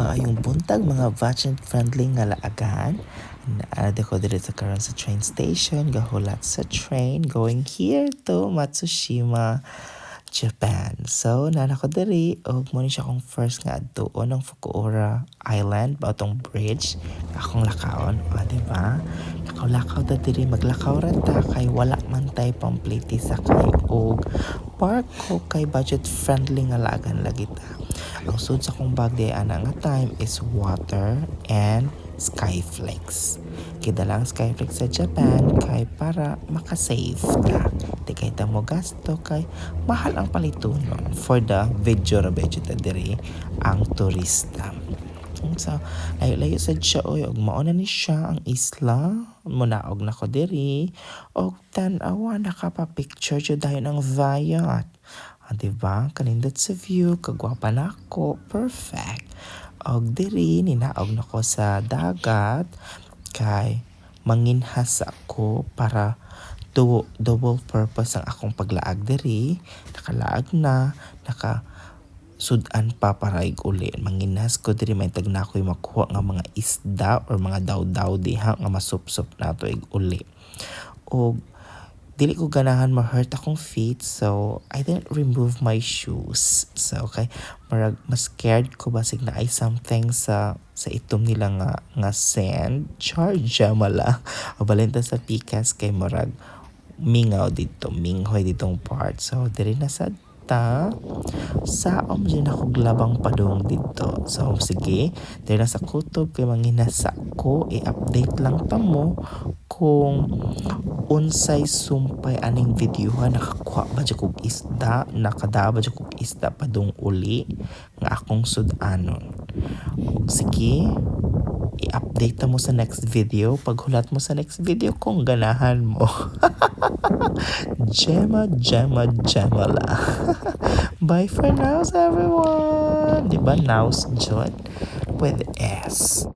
Maayong buntag mga budget-friendly nga laagan. Naada ko dito sa karon sa train station, gahulat sa train going here to Matsushima, Japan. So, nana ko diri og mo ni siya akong first nga adtuon ng Fukuoka Island ba tong bridge akong lakaon, di ba? Lakaw-lakaw ta diri maglakaw ra ta kay wala man tay pampliti sakay og park ko kay budget friendly nga lagan lagi ta. Ang sud sa kong bag day ana nga time is water and Skyflex. Kidalang Skyflex sa Japan kay para makasave ka. Di kay ta mo gasto kay mahal ang palitunon for the video ta diri ang turista. So, layo-layo sad siya oy og mauna ni siya ang isla munaog na ko diri og tan-awa nakapa-picture jud dayon ang Vayat. Diba? Kanindot sa view, kagwapa na ako, perfect. Og diri, ninaog na ko sa dagat, kay manginhas ako para double purpose ang akong paglaag diri. Nakalaag na, sudan pa para uli. Manginhas ko diri, may tag na ako'y makuha nga mga isda or mga daw-daw diha nga masup-sup na ito uli. Og dili ko ganahan ma-hurt akong feet, so I didn't remove my shoes. So okay, marag mas scared ko basig na ay something sa itom nila nga sand charge mala o balenta sa pikas kay marag minghoy ditong part. So diri na sad ta saom din ako glabang padung dito. So sige, diri na sa kutob kay manginasa ko, i-update lang pa mo kung unsay sumpay aning videohan nakakuha ba dyan kong isda, nakadaba dyan kong isda padung uli nga akong sudanon. Sige, i-update mo sa next video. Paghulat mo sa next video kung ganahan mo. Gemma la. Bye for now everyone. Diba, now's John with S.